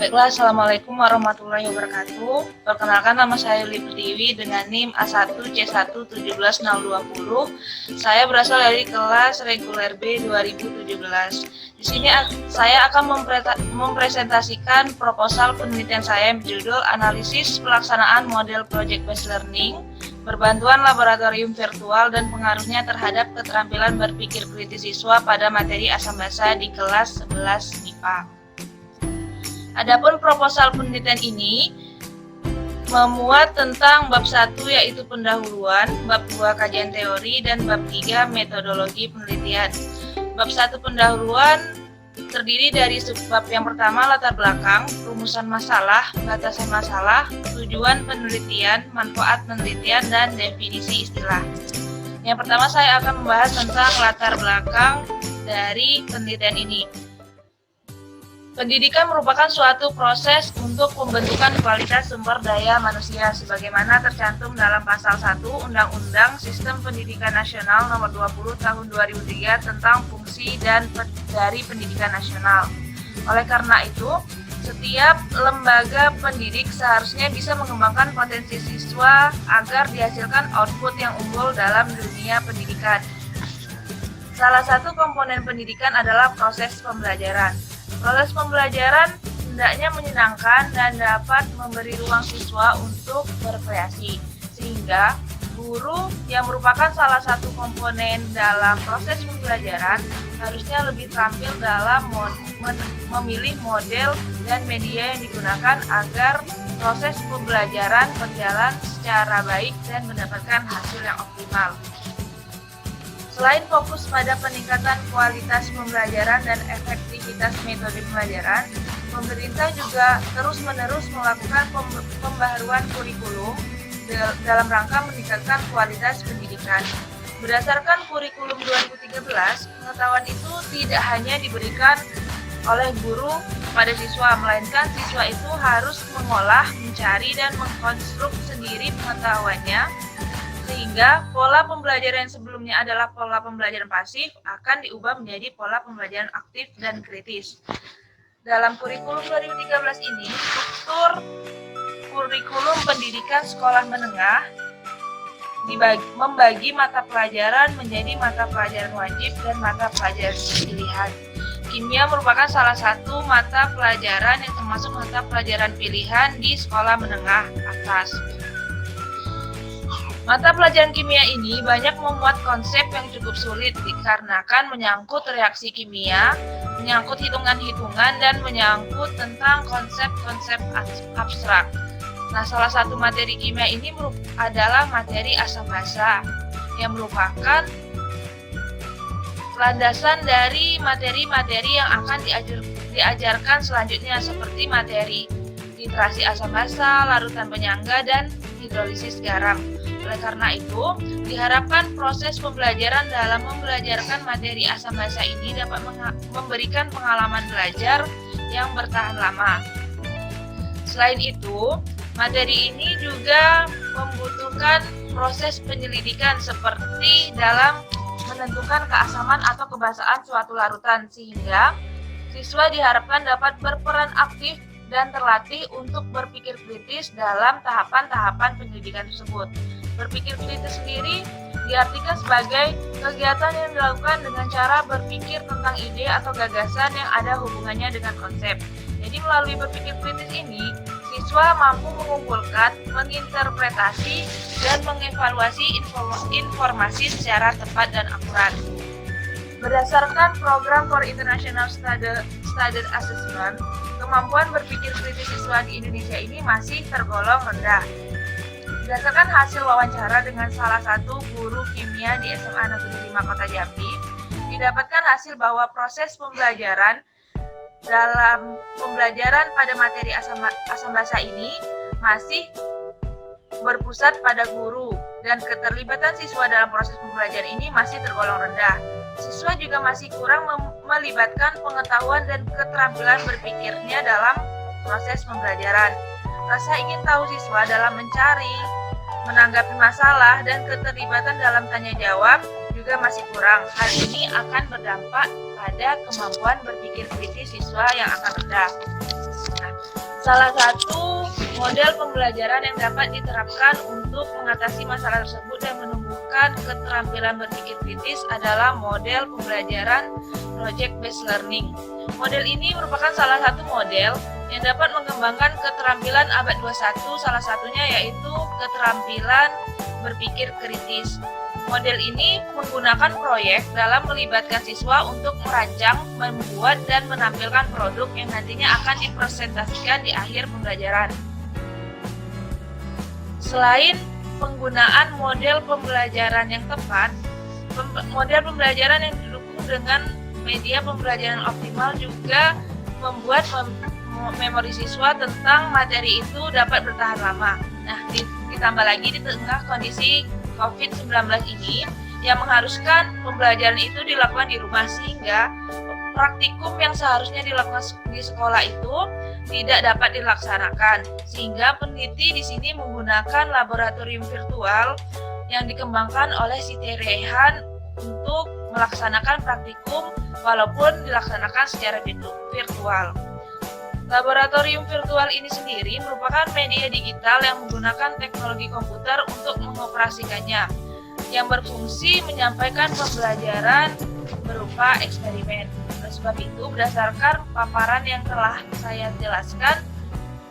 Baiklah, Assalamualaikum warahmatullahi wabarakatuh. Perkenalkan, nama saya Yuli Pertiwi dengan NIM A1C1176020. Saya berasal dari kelas reguler B 2017. Di sini saya akan mempresentasikan proposal penelitian saya yang berjudul Analisis Pelaksanaan Model Project Based Learning, Berbantuan Laboratorium Virtual dan Pengaruhnya Terhadap Keterampilan Berpikir Kritis Siswa pada Materi Asam Basa di kelas 11 MIPA. Adapun proposal penelitian ini memuat tentang bab 1 yaitu pendahuluan, bab 2 kajian teori, dan bab 3 metodologi penelitian. Bab 1 pendahuluan terdiri dari subbab yang pertama latar belakang, rumusan masalah, batasan masalah, tujuan penelitian, manfaat penelitian, dan definisi istilah. Yang pertama saya akan membahas tentang latar belakang dari penelitian ini. Pendidikan merupakan suatu proses untuk pembentukan kualitas sumber daya manusia sebagaimana tercantum dalam pasal 1 Undang-Undang Sistem Pendidikan Nasional Nomor 20 Tahun 2003 tentang fungsi dari pendidikan nasional. Oleh karena itu, setiap lembaga pendidik seharusnya bisa mengembangkan potensi siswa agar dihasilkan output yang unggul dalam dunia pendidikan. Salah satu komponen pendidikan adalah proses pembelajaran. Proses pembelajaran hendaknya menyenangkan dan dapat memberi ruang siswa untuk berkreasi, sehingga guru yang merupakan salah satu komponen dalam proses pembelajaran harusnya lebih terampil dalam memilih model dan media yang digunakan agar proses pembelajaran berjalan secara baik dan mendapatkan hasil yang optimal. Selain fokus pada peningkatan kualitas pembelajaran dan efektivitas metode pembelajaran, pemerintah juga terus-menerus melakukan pembaharuan kurikulum dalam rangka meningkatkan kualitas pendidikan. Berdasarkan kurikulum 2013, pengetahuan itu tidak hanya diberikan oleh guru kepada siswa, melainkan siswa itu harus mengolah, mencari, dan mengkonstruk sendiri pengetahuannya, sehingga pola pembelajaran yang sebelumnya adalah pola pembelajaran pasif akan diubah menjadi pola pembelajaran aktif dan kritis. Dalam kurikulum 2013 ini, struktur kurikulum pendidikan sekolah menengah membagi mata pelajaran menjadi mata pelajaran wajib dan mata pelajaran pilihan. Kimia merupakan salah satu mata pelajaran yang termasuk mata pelajaran pilihan di sekolah menengah atas. Mata pelajaran kimia ini banyak memuat konsep yang cukup sulit dikarenakan menyangkut reaksi kimia, menyangkut hitungan-hitungan, dan menyangkut tentang konsep-konsep abstrak. Nah, salah satu materi kimia ini adalah materi asam basa yang merupakan landasan dari materi-materi yang akan diajarkan selanjutnya seperti materi titrasi asam basa, larutan penyangga, dan hidrolisis garam. Oleh karena itu, diharapkan proses pembelajaran dalam membelajarkan materi asam basa ini dapat memberikan pengalaman belajar yang bertahan lama. Selain itu, materi ini juga membutuhkan proses penyelidikan seperti dalam menentukan keasaman atau kebasaan suatu larutan, sehingga siswa diharapkan dapat berperan aktif dan terlatih untuk berpikir kritis dalam tahapan-tahapan penyelidikan tersebut. Berpikir kritis sendiri diartikan sebagai kegiatan yang dilakukan dengan cara berpikir tentang ide atau gagasan yang ada hubungannya dengan konsep. Jadi melalui berpikir kritis ini, siswa mampu mengumpulkan, menginterpretasi, dan mengevaluasi informasi secara tepat dan akurat. Berdasarkan program for International Studies Assessment, kemampuan berpikir kritis siswa di Indonesia ini masih tergolong rendah. Berdasarkan hasil wawancara dengan salah satu guru kimia di SMA Negeri 5 Kota Jambi, didapatkan hasil bahwa proses pembelajaran dalam pembelajaran pada materi asam basa ini masih berpusat pada guru dan keterlibatan siswa dalam proses pembelajaran ini masih tergolong rendah. Siswa juga masih kurang melibatkan pengetahuan dan keterampilan berpikirnya dalam proses pembelajaran. Rasa ingin tahu siswa dalam mencari, menanggapi masalah, dan keterlibatan dalam tanya jawab juga masih kurang. Hal ini akan berdampak pada kemampuan berpikir kritis siswa yang akan rendah. Nah, Salah satu model pembelajaran yang dapat diterapkan untuk mengatasi masalah tersebut dan menumbuhkan keterampilan berpikir kritis adalah model pembelajaran Project Based Learning. Model ini merupakan salah satu model yang dapat mengembangkan keterampilan abad 21, salah satunya yaitu keterampilan berpikir kritis. Model ini menggunakan proyek dalam melibatkan siswa untuk merancang, membuat, dan menampilkan produk yang nantinya akan dipresentasikan di akhir pembelajaran. Selain penggunaan model pembelajaran yang tepat, model pembelajaran yang didukung dengan media pembelajaran optimal juga membuat memori siswa tentang materi itu dapat bertahan lama. Nah, ditambah lagi di tengah kondisi COVID-19 ini yang mengharuskan pembelajaran itu dilakukan di rumah, sehingga praktikum yang seharusnya dilakukan di sekolah itu tidak dapat dilaksanakan. Sehingga peneliti di sini menggunakan laboratorium virtual yang dikembangkan oleh Siti Rehan untuk melaksanakan praktikum walaupun dilaksanakan secara virtual. Laboratorium virtual ini sendiri merupakan media digital yang menggunakan teknologi komputer untuk mengoperasikannya, yang berfungsi menyampaikan pembelajaran berupa eksperimen. Oleh sebab itu, berdasarkan paparan yang telah saya jelaskan,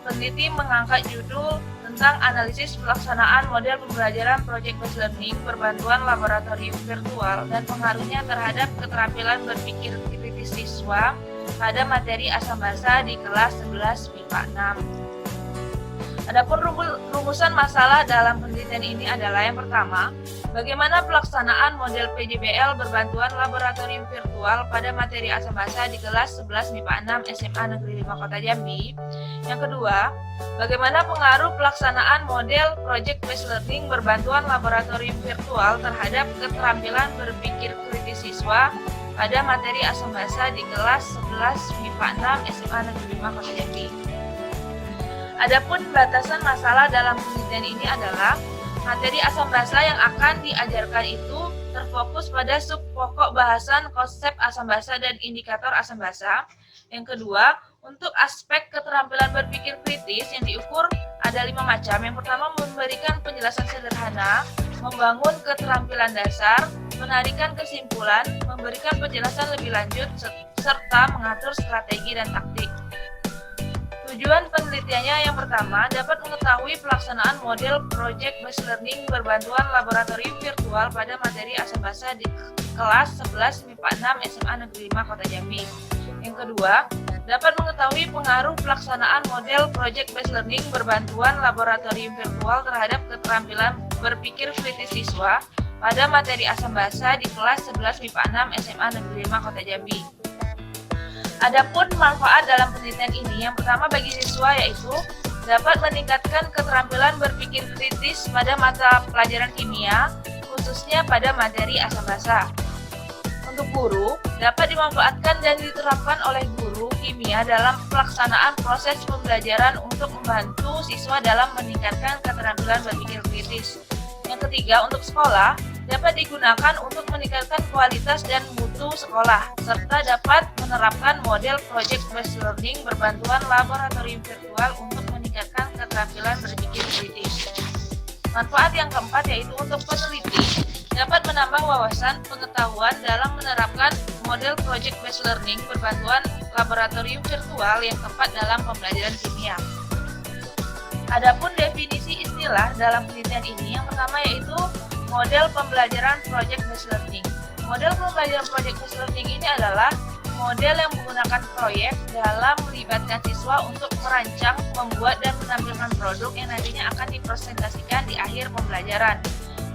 peneliti mengangkat judul tentang analisis pelaksanaan model pembelajaran Project Based Learning berbantuan laboratorium virtual dan pengaruhnya terhadap keterampilan berpikir kritis siswa pada materi asam basa di kelas 11 MIPA 6. Adapun rumusan masalah dalam penelitian ini adalah yang pertama, bagaimana pelaksanaan model PJBL berbantuan laboratorium virtual pada materi asam basa di kelas 11 MIPA 6 SMA Negeri 5 Kota Jambi. Yang kedua, bagaimana pengaruh pelaksanaan model Project Based Learning berbantuan laboratorium virtual terhadap keterampilan berpikir kritis siswa pada materi asam basa di kelas 11 MIPA 6 SMA Negeri 5 Kota Jambi. Adapun batasan masalah dalam penelitian ini adalah materi asam basa yang akan diajarkan itu terfokus pada sub pokok bahasan konsep asam basa dan indikator asam basa. Yang kedua, untuk aspek keterampilan berpikir kritis yang diukur ada 5 macam. Yang pertama, memberikan penjelasan sederhana, membangun keterampilan dasar, menarikan kesimpulan, memberikan penjelasan lebih lanjut, serta mengatur strategi dan taktik. Tujuan penelitiannya yang pertama, dapat mengetahui pelaksanaan model Project Based Learning berbantuan laboratorium virtual pada materi asam basa di kelas 11 MIPA 6 SMA Negeri 5 Kota Jambi. Yang kedua, dapat mengetahui pengaruh pelaksanaan model Project Based Learning berbantuan laboratorium virtual terhadap keterampilan berpikir kritis siswa pada materi asam basa di kelas 11 MIPA 6 SMA Negeri 5 Kota Jambi. Adapun manfaat dalam penelitian ini, yang pertama bagi siswa yaitu dapat meningkatkan keterampilan berpikir kritis pada mata pelajaran kimia, khususnya pada materi asam basa. Untuk guru, dapat dimanfaatkan dan diterapkan oleh guru kimia dalam pelaksanaan proses pembelajaran untuk membantu siswa dalam meningkatkan keterampilan berpikir kritis. Yang ketiga, untuk sekolah, dapat digunakan untuk meningkatkan kualitas dan mutu sekolah, serta dapat menerapkan model Project Based Learning berbantuan laboratorium virtual untuk meningkatkan keterampilan berpikir kritis. Manfaat yang keempat yaitu untuk peneliti, dapat menambah wawasan pengetahuan dalam menerapkan model Project Based Learning berbantuan laboratorium virtual yang tepat dalam pembelajaran kimia. Adapun definisi istilah dalam penelitian ini, yang pertama yaitu model pembelajaran Project Based Learning. Model pembelajaran Project Based Learning ini adalah model yang menggunakan proyek dalam melibatkan siswa untuk merancang, membuat, dan menampilkan produk yang nantinya akan dipresentasikan di akhir pembelajaran.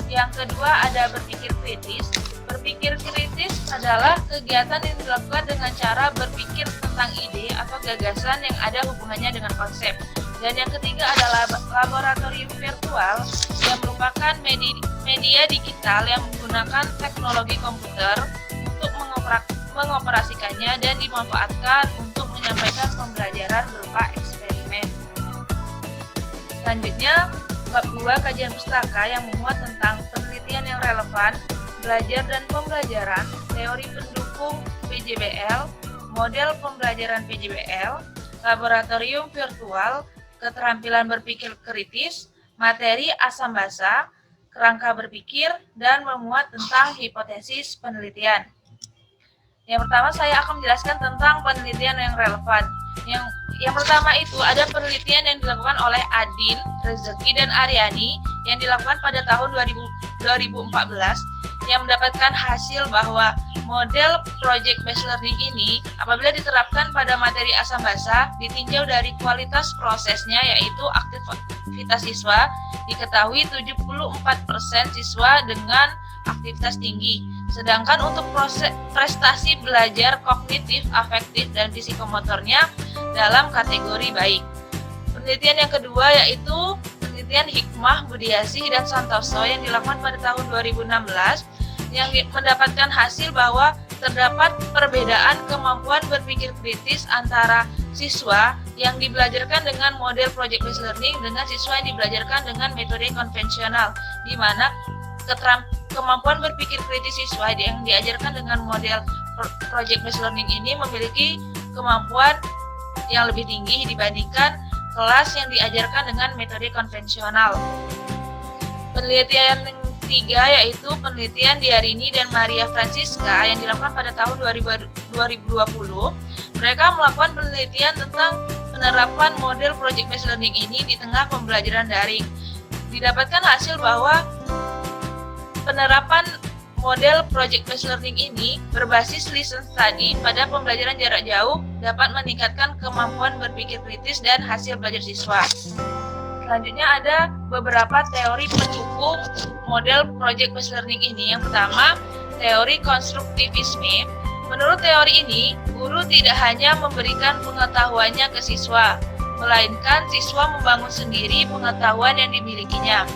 Yang kedua ada berpikir kritis. Berpikir kritis adalah kegiatan yang dilakukan dengan cara berpikir tentang ide atau gagasan yang ada hubungannya dengan konsep. Dan yang ketiga adalah laboratorium virtual yang merupakan media digital yang menggunakan teknologi komputer untuk mengoperasikannya dan dimanfaatkan untuk menyampaikan pembelajaran berupa eksperimen. Selanjutnya, bab 2 kajian pustaka yang memuat tentang penelitian yang relevan, belajar dan pembelajaran, teori pendukung PJBL, model pembelajaran PJBL, laboratorium virtual, keterampilan berpikir kritis, materi asam basa, kerangka berpikir, dan memuat tentang hipotesis penelitian. Yang pertama saya akan menjelaskan tentang penelitian yang relevan. Yang pertama itu ada penelitian yang dilakukan oleh Adin, Rezeki, dan Aryani yang dilakukan pada tahun 2014 yang mendapatkan hasil bahwa model project based learning ini apabila diterapkan pada materi asam basa ditinjau dari kualitas prosesnya yaitu aktivitas siswa diketahui 74% siswa dengan aktivitas tinggi. Sedangkan untuk prestasi belajar kognitif, afektif, dan psikomotornya dalam kategori baik. Penelitian yang kedua yaitu penelitian Hikmah, Budiasih, dan Santoso yang dilakukan pada tahun 2016 yang mendapatkan hasil bahwa terdapat perbedaan kemampuan berpikir kritis antara siswa yang dibelajarkan dengan model project based learning dengan siswa yang dibelajarkan dengan metode konvensional, di mana kemampuan berpikir kritis siswa yang diajarkan dengan model project based learning ini memiliki kemampuan yang lebih tinggi dibandingkan kelas yang diajarkan dengan metode konvensional. Penelitian yang ketiga yaitu penelitian Diarini dan Maria Francisca yang dilakukan pada tahun 2020. Mereka melakukan penelitian tentang penerapan model project based learning ini di tengah pembelajaran daring. Didapatkan hasil bahwa penerapan model project based learning ini berbasis listen study pada pembelajaran jarak jauh dapat meningkatkan kemampuan berpikir kritis dan hasil belajar siswa. Selanjutnya ada beberapa teori pendukung model project based learning ini. Yang pertama, teori konstruktivisme. Menurut teori ini, guru tidak hanya memberikan pengetahuannya ke siswa, melainkan siswa membangun sendiri pengetahuan yang dimilikinya.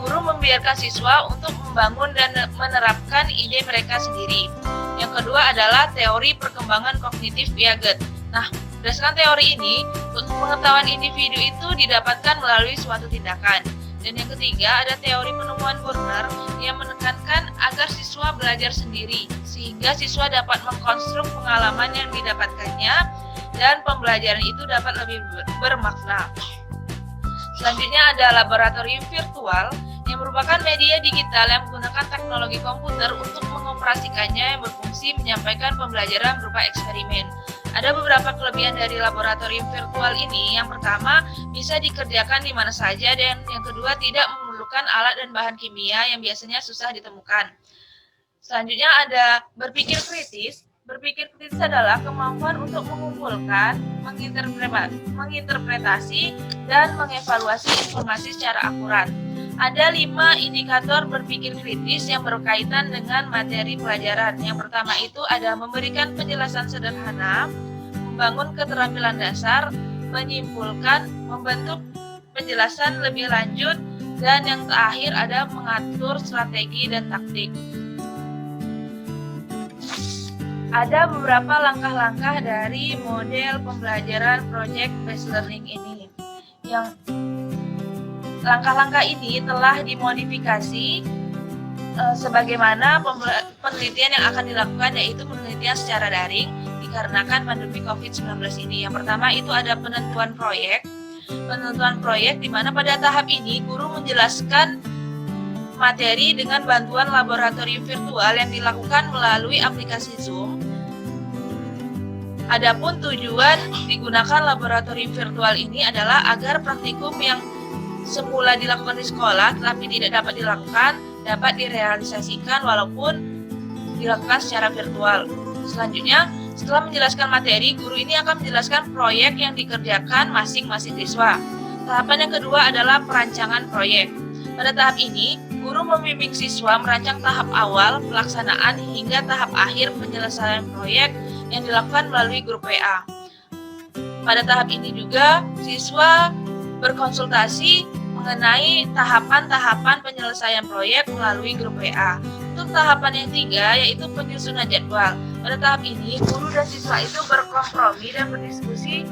Guru membiarkan siswa untuk membangun dan menerapkan ide mereka sendiri. Yang kedua adalah teori perkembangan kognitif Piaget. Nah, berdasarkan teori ini, pengetahuan individu itu didapatkan melalui suatu tindakan. Dan yang ketiga ada teori penemuan Burner yang menekankan agar siswa belajar sendiri, sehingga siswa dapat mengkonstruk pengalaman yang didapatkannya dan pembelajaran itu dapat lebih bermakna. Selanjutnya ada laboratorium virtual yang merupakan media digital yang menggunakan teknologi komputer untuk mengoperasikannya yang berfungsi menyampaikan pembelajaran berupa eksperimen. Ada beberapa kelebihan dari laboratorium virtual ini. Yang pertama, bisa dikerjakan di mana saja, dan yang kedua, tidak memerlukan alat dan bahan kimia yang biasanya susah ditemukan. Selanjutnya ada berpikir kritis. Berpikir kritis adalah kemampuan untuk mengumpulkan, menginterpretasi, dan mengevaluasi informasi secara akurat. Ada 5 indikator berpikir kritis yang berkaitan dengan materi pelajaran. Yang pertama itu ada memberikan penjelasan sederhana, membangun keterampilan dasar, menyimpulkan, membentuk penjelasan lebih lanjut, dan yang terakhir ada mengatur strategi dan taktik. Ada beberapa langkah-langkah dari model pembelajaran project based learning ini. Yang langkah-langkah ini telah dimodifikasi sebagaimana penelitian yang akan dilakukan, yaitu penelitian secara daring dikarenakan pandemi COVID-19 ini. Yang pertama itu ada penentuan proyek. Penentuan proyek di mana pada tahap ini guru menjelaskan materi dengan bantuan laboratorium virtual yang dilakukan melalui aplikasi Zoom. Adapun tujuan digunakan laboratorium virtual ini adalah agar praktikum yang semula dilakukan di sekolah tetapi tidak dapat dilakukan dapat direalisasikan walaupun dilakukan secara virtual. Selanjutnya, setelah menjelaskan materi, guru ini akan menjelaskan proyek yang dikerjakan masing-masing siswa. Tahapan yang kedua adalah perancangan proyek. Pada tahap ini, guru membimbing siswa merancang tahap awal, pelaksanaan, hingga tahap akhir penyelesaian proyek yang dilakukan melalui grup WA. Pada tahap ini juga, siswa berkonsultasi mengenai tahapan-tahapan penyelesaian proyek melalui grup WA. Untuk tahapan yang 3 yaitu penyusunan jadwal. Pada tahap ini, guru dan siswa itu berkompromi dan berdiskusi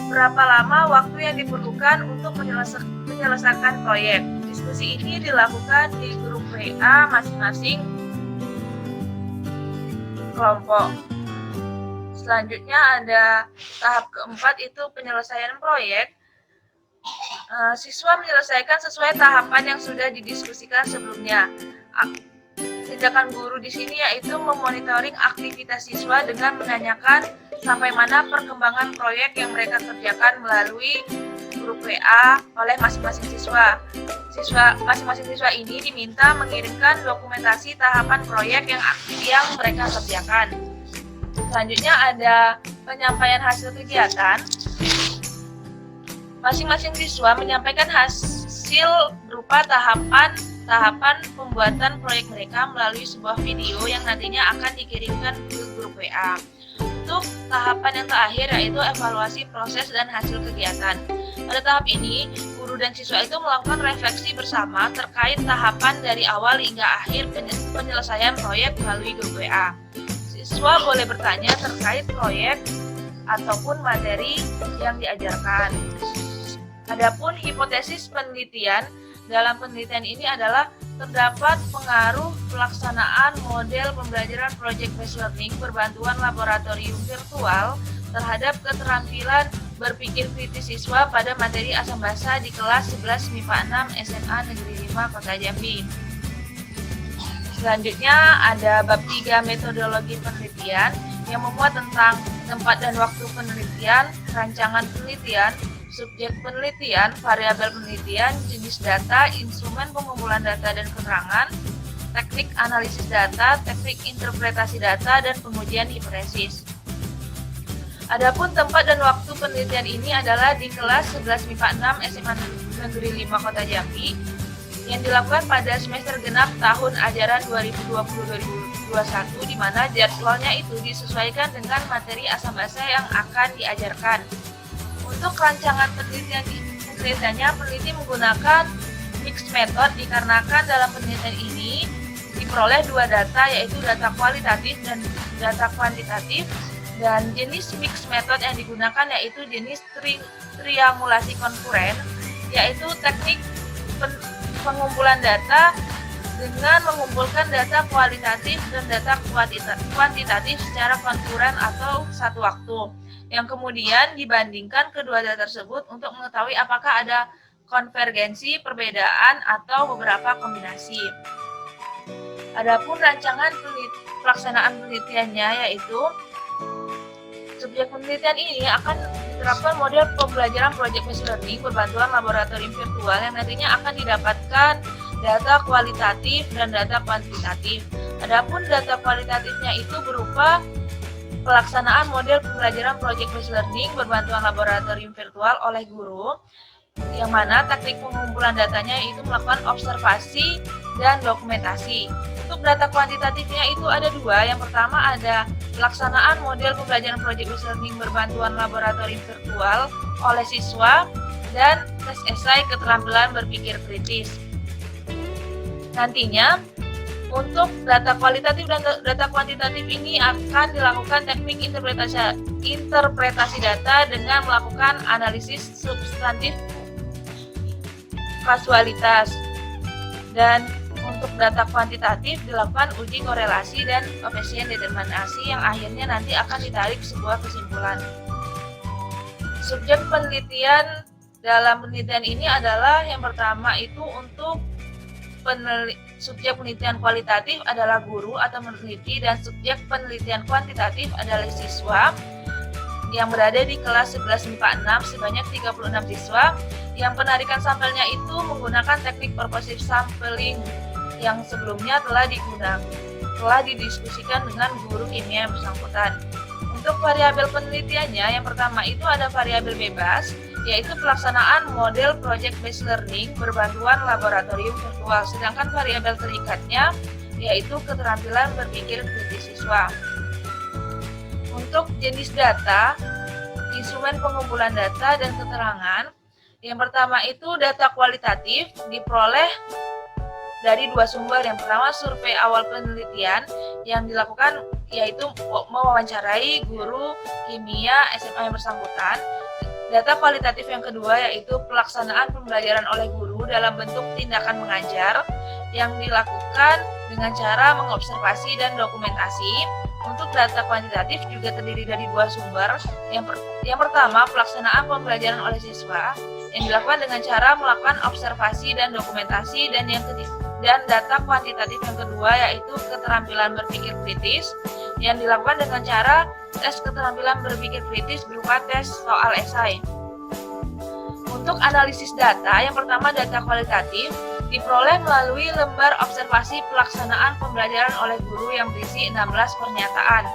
berapa lama waktu yang diperlukan untuk menyelesaikan proyek. Diskusi ini dilakukan di grup WA masing-masing kelompok. Selanjutnya ada tahap keempat, itu penyelesaian proyek. Siswa menyelesaikan sesuai tahapan yang sudah didiskusikan sebelumnya. Tindakan guru di sini yaitu memonitoring aktivitas siswa dengan menanyakan sampai mana perkembangan proyek yang mereka kerjakan melalui grup WA oleh masing-masing siswa. Masing-masing siswa ini diminta mengirimkan dokumentasi tahapan proyek yang mereka kerjakan. Selanjutnya ada penyampaian hasil kegiatan. Masing-masing siswa menyampaikan hasil berupa tahapan pembuatan proyek mereka melalui sebuah video yang nantinya akan dikirimkan ke grup WA. Untuk tahapan yang terakhir yaitu evaluasi proses dan hasil kegiatan. Pada tahap ini, guru dan siswa itu melakukan refleksi bersama terkait tahapan dari awal hingga akhir penyelesaian proyek melalui grup WA. Siswa boleh bertanya terkait proyek ataupun materi yang diajarkan. Adapun hipotesis penelitian, dalam penelitian ini adalah terdapat pengaruh pelaksanaan model pembelajaran project based learning berbantuan laboratorium virtual terhadap keterampilan berpikir kritis siswa pada materi asam basa di kelas 11 MIPA 6 SMA Negeri 5 Kota Jambi. Selanjutnya ada bab 3 metodologi penelitian yang memuat tentang tempat dan waktu penelitian, rancangan penelitian, subjek penelitian, variabel penelitian, jenis data, instrumen pengumpulan data dan keterangan, teknik analisis data, teknik interpretasi data, dan pengujian hipotesis. Adapun tempat dan waktu penelitian ini adalah di kelas 11 MIPA 6 SMA Negeri 5 Kota Jambi yang dilakukan pada semester genap tahun ajaran 2020-2021, di mana jadwalnya itu disesuaikan dengan materi asam basa yang akan diajarkan. Untuk rancangan penelitiannya, peneliti menggunakan mixed method dikarenakan dalam penelitian ini diperoleh dua data, yaitu data kualitatif dan data kuantitatif, dan jenis mixed method yang digunakan yaitu jenis triangulasi konkuren, yaitu teknik pengumpulan data dengan mengumpulkan data kualitatif dan data kuantitatif secara konkuren atau satu waktu, yang kemudian dibandingkan kedua data tersebut untuk mengetahui apakah ada konvergensi, perbedaan, atau beberapa kombinasi. Adapun rancangan pelaksanaan penelitiannya yaitu subjek penelitian ini akan diterapkan model pembelajaran project based learning berbantuan laboratorium virtual yang nantinya akan didapatkan data kualitatif dan data kuantitatif. Adapun data kualitatifnya itu berupa pelaksanaan model pembelajaran project based learning berbantuan laboratorium virtual oleh guru, yang mana teknik pengumpulan datanya itu melakukan observasi dan dokumentasi. Untuk data kuantitatifnya itu ada dua. Yang pertama ada pelaksanaan model pembelajaran project based learning berbantuan laboratorium virtual oleh siswa dan tes esai keterampilan berpikir kritis. Nantinya untuk data kualitatif dan data kuantitatif ini akan dilakukan teknik interpretasi data dengan melakukan analisis substantif kasualitas. Dan untuk data kuantitatif dilakukan uji korelasi dan koefisien determinasi yang akhirnya nanti akan ditarik sebuah kesimpulan. Subjek penelitian dalam penelitian ini adalah yang pertama itu untuk subjek penelitian kualitatif adalah guru atau meneliti, dan subjek penelitian kuantitatif adalah siswa yang berada di kelas 11 MIPA 6 sebanyak 36 siswa yang penarikan sampelnya itu menggunakan teknik purposive sampling yang sebelumnya telah didiskusikan dengan guru kimia yang bersangkutan. Untuk variabel penelitiannya, yang pertama itu ada variabel bebas, yaitu pelaksanaan model project based learning berbantuan laboratorium virtual, sedangkan variabel terikatnya yaitu keterampilan berpikir kritis siswa. Untuk jenis data, instrumen pengumpulan data dan keterangan, yang pertama itu data kualitatif diperoleh dari dua sumber. Yang pertama survei awal penelitian yang dilakukan yaitu mewawancarai guru kimia SMA yang bersangkutan. Data kualitatif yang kedua yaitu pelaksanaan pembelajaran oleh guru dalam bentuk tindakan mengajar yang dilakukan dengan cara mengobservasi dan dokumentasi. Untuk data kuantitatif juga terdiri dari dua sumber. Yang pertama, pelaksanaan pembelajaran oleh siswa yang dilakukan dengan cara melakukan observasi dan dokumentasi, dan data kuantitatif yang kedua yaitu keterampilan berpikir kritis yang dilakukan dengan cara tes keterampilan berpikir kritis berupa tes soal esai. Untuk analisis data, yang pertama data kualitatif diperoleh melalui lembar observasi pelaksanaan pembelajaran oleh guru yang berisi 16 pernyataan.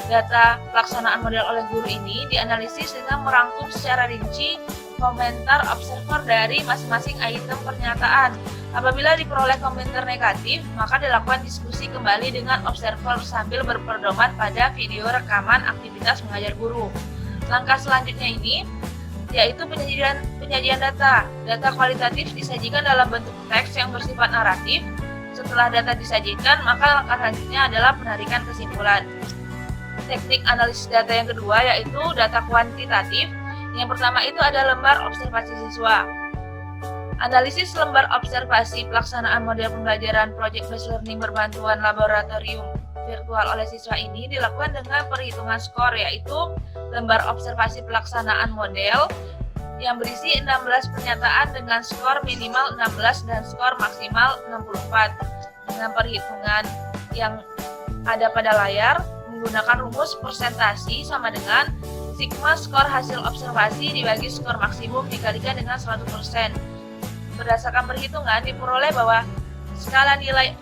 Data pelaksanaan model oleh guru ini dianalisis dengan merangkum secara rinci komentar observer dari masing-masing item pernyataan. Apabila diperoleh komentar negatif, maka dilakukan diskusi kembali dengan observer sambil berpedoman pada video rekaman aktivitas mengajar guru. Langkah selanjutnya ini yaitu penyajian data. Data kualitatif disajikan dalam bentuk teks yang bersifat naratif. Setelah data disajikan, maka langkah selanjutnya adalah penarikan kesimpulan. Teknik analisis data yang kedua yaitu data kuantitatif. Yang pertama itu ada lembar observasi siswa. Analisis lembar observasi pelaksanaan model pembelajaran Project Based Learning berbantuan laboratorium virtual oleh siswa ini dilakukan dengan perhitungan skor, yaitu lembar observasi pelaksanaan model yang berisi 16 pernyataan dengan skor minimal 16 dan skor maksimal 64. Dengan perhitungan yang ada pada layar menggunakan rumus persentasi sama dengan sigma skor hasil observasi dibagi skor maksimum dikalikan dengan 100%. Berdasarkan perhitungan diperoleh bahwa skala nilai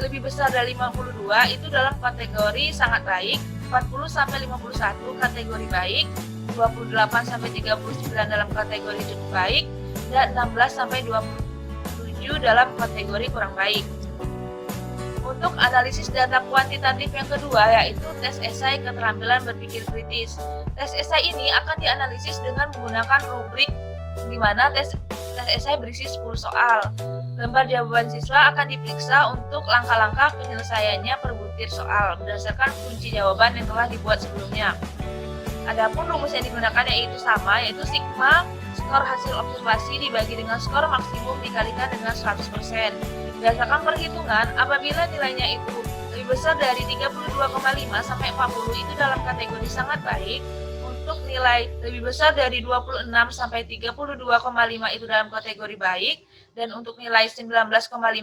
lebih besar dari 52 itu dalam kategori sangat baik, 40-51 kategori baik, 28-39 dalam kategori cukup baik, dan 16-27 dalam kategori kurang baik. Untuk analisis data kuantitatif yang kedua yaitu tes esai keterampilan berpikir kritis. Tes esai ini akan dianalisis dengan menggunakan rubrik di mana tes esai berisi 10 soal. Lembar jawaban siswa akan diperiksa untuk langkah-langkah penyelesaiannya per butir soal berdasarkan kunci jawaban yang telah dibuat sebelumnya. Adapun rumus yang digunakan yaitu sama, yaitu sigma skor hasil observasi dibagi dengan skor maksimum dikalikan dengan 100%. Berdasarkan perhitungan, apabila nilainya itu lebih besar dari 32,5 sampai 40 itu dalam kategori sangat baik. Untuk nilai lebih besar dari 26 sampai 32,5 itu dalam kategori baik, dan untuk nilai 19,5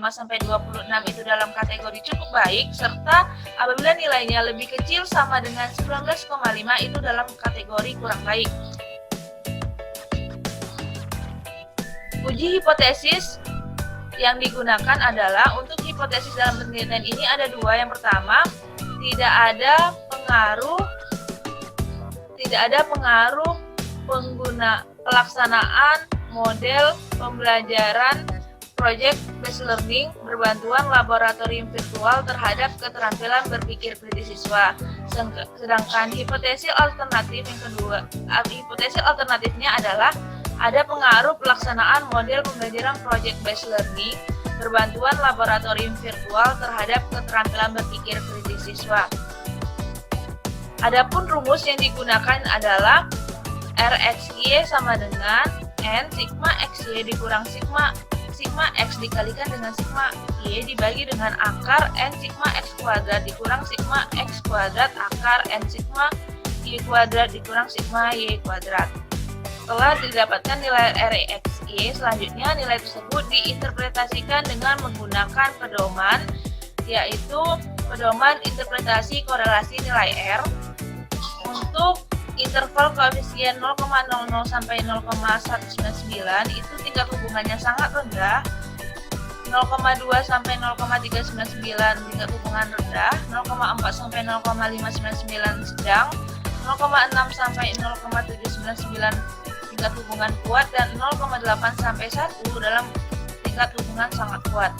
sampai 26 itu dalam kategori cukup baik, serta apabila nilainya lebih kecil sama dengan 19,5 itu dalam kategori kurang baik. Uji hipotesis yang digunakan adalah untuk hipotesis dalam penelitian ini ada dua. Yang pertama, tidak ada pengaruh pelaksanaan model pembelajaran Project Based Learning berbantuan laboratorium virtual terhadap keterampilan berpikir kritis siswa. Sedangkan hipotesis alternatifnya adalah ada pengaruh pelaksanaan model pembelajaran Project Based Learning berbantuan laboratorium virtual terhadap keterampilan berpikir kritis siswa. Adapun rumus yang digunakan adalah RXY sama dengan N sigma XY dikurang sigma X dikalikan dengan sigma Y dibagi dengan akar N sigma X kuadrat dikurang sigma X kuadrat akar N sigma Y kuadrat dikurang sigma Y kuadrat. Setelah didapatkan nilai RXY, selanjutnya nilai tersebut diinterpretasikan dengan menggunakan pedoman, yaitu pedoman interpretasi korelasi nilai R. Untuk interval koefisien 0,00 sampai 0,199 itu tingkat hubungannya sangat rendah, 0,2 sampai 0,399 tingkat hubungan rendah, 0,4 sampai 0,599 sedang, 0,6 sampai 0,799 tingkat hubungan kuat, dan 0,8 sampai 1 dalam tingkat hubungan sangat kuat.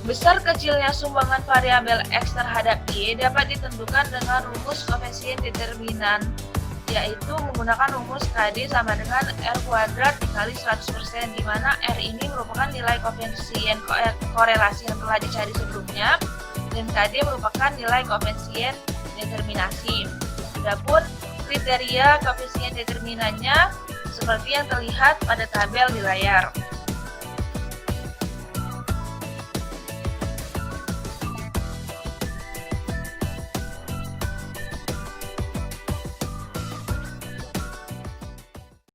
Besar kecilnya sumbangan variabel X terhadap Y dapat ditentukan dengan rumus koefisien determinan, yaitu menggunakan rumus KD sama dengan R kuadrat dikali 100%, di mana R ini merupakan nilai koefisien korelasi yang telah dicari sebelumnya, dan KD merupakan nilai koefisien determinasi. Adapun kriteria koefisien determinannya seperti yang terlihat pada tabel di layar.